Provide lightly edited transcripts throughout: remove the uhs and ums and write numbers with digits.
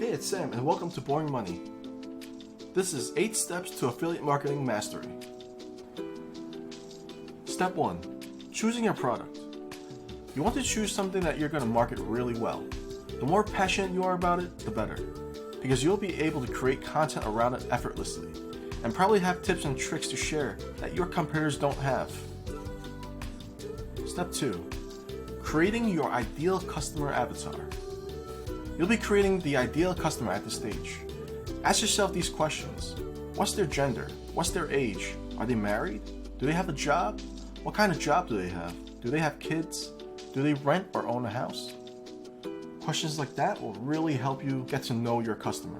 Hey, it's Sam and welcome to Boring Money. This is 8 steps to affiliate marketing mastery. Step 1. Choosing your product. You want to choose something that you're going to market really well. The more passionate you are about it, the better, because you'll be able to create content around it effortlessly and probably have tips and tricks to share that your competitors don't have. Step 2. Creating your ideal customer avatar. You'll be creating the ideal customer at this stage. Ask yourself these questions. What's their gender? What's their age? Are they married? Do they have a job? What kind of job do they have? Do they have kids? Do they rent or own a house? Questions like that will really help you get to know your customer.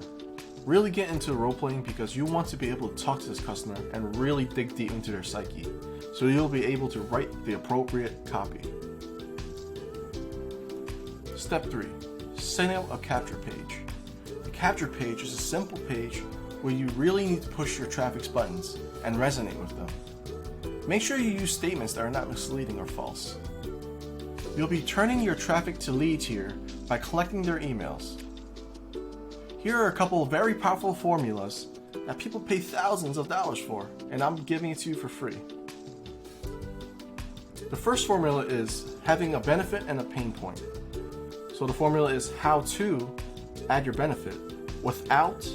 Really get into role-playing because you want to be able to talk to this customer and really dig deep into their psyche, so you'll be able to write the appropriate copy. Step 3. Setting up a capture page. The capture page is a simple page where you really need to push your traffic's buttons and resonate with them. Make sure you use statements that are not misleading or false. You'll be turning your traffic to leads here by collecting their emails. Here are a couple of very powerful formulas that people pay thousands of dollars for, and I'm giving it to you for free. The first formula is having a benefit and a pain point. So the formula is how to add your benefit without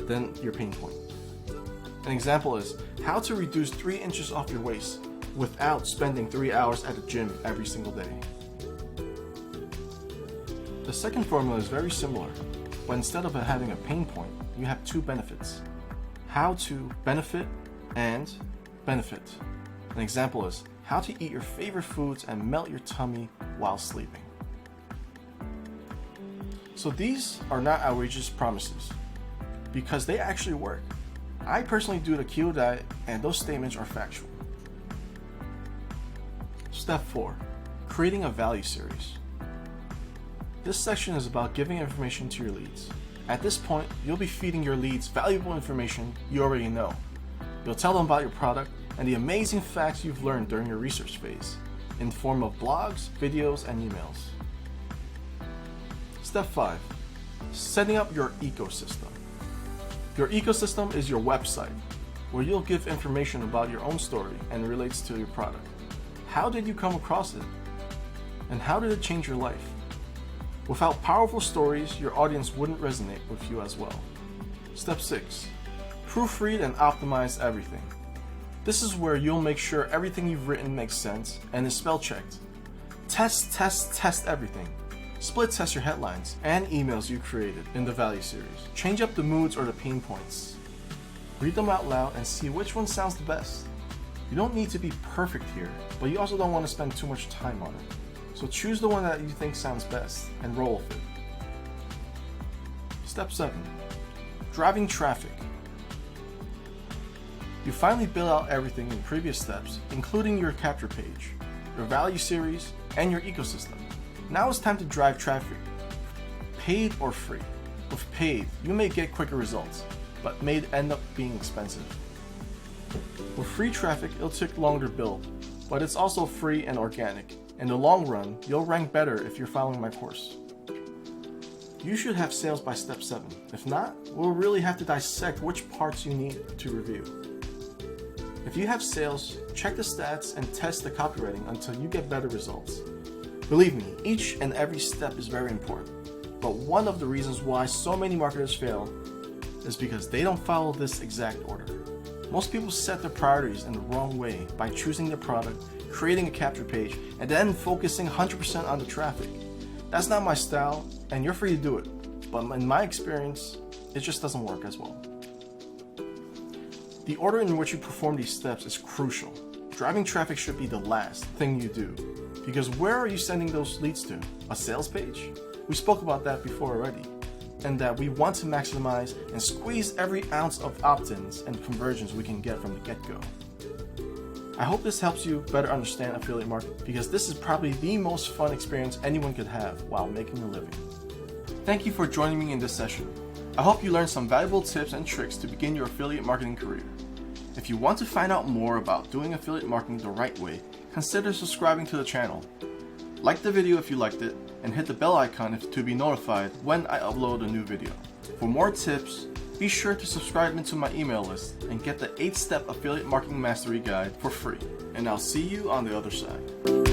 then your pain point. An example is how to reduce 3 inches off your waist without spending 3 hours at the gym every single day. The second formula is very similar, but instead of having a pain point, you have 2 benefits. How to benefit and benefit. An example is how to eat your favorite foods and melt your tummy while sleeping. So these are not outrageous promises because they actually work. I personally do the keto diet and those statements are factual. Step 4. Creating a value series. This section is about giving information to your leads. At this point, you'll be feeding your leads valuable information you already know. You'll tell them about your product and the amazing facts you've learned during your research phase in the form of blogs, videos, and emails. Step 5. Setting up your ecosystem. Your ecosystem is your website, where you'll give information about your own story and relates to your product. How did you come across it? And how did it change your life? Without powerful stories, your audience wouldn't resonate with you as well. Step 6. Proofread and optimize everything. This is where you'll make sure everything you've written makes sense and is spell checked. Test everything. Split test your headlines and emails you created in the value series. Change up the moods or the pain points. Read them out loud and see which one sounds the best. You don't need to be perfect here, but you also don't want to spend too much time on it. So choose the one that you think sounds best and roll with it. Step 7. Driving traffic. You finally build out everything in previous steps, including your capture page, your value series, and your ecosystem. Now it's time to drive traffic, paid or free. With paid, you may get quicker results, but may end up being expensive. With free traffic, it'll take longer to build, but it's also free and organic. In the long run, you'll rank better if you're following my course. You should have sales by step 7. If not, we'll really have to dissect which parts you need to review. If you have sales, check the stats and test the copywriting until you get better results. Believe me, each and every step is very important, but one of the reasons why so many marketers fail is because they don't follow this exact order. Most people set their priorities in the wrong way by choosing their product, creating a capture page, and then focusing 100% on the traffic. That's not my style, and you're free to do it, but in my experience, it just doesn't work as well. The order in which you perform these steps is crucial. Driving traffic should be the last thing you do, because where are you sending those leads to? A sales page? We spoke about that before already, and that we want to maximize and squeeze every ounce of opt-ins and conversions we can get from the get-go. I hope this helps you better understand affiliate marketing, because this is probably the most fun experience anyone could have while making a living. Thank you for joining me in this session. I hope you learned some valuable tips and tricks to begin your affiliate marketing career. If you want to find out more about doing affiliate marketing the right way, consider subscribing to the channel. Like the video if you liked it, and hit the bell icon to be notified when I upload a new video. For more tips, be sure to subscribe into my email list and get the 8-step affiliate marketing mastery guide for free. And I'll see you on the other side.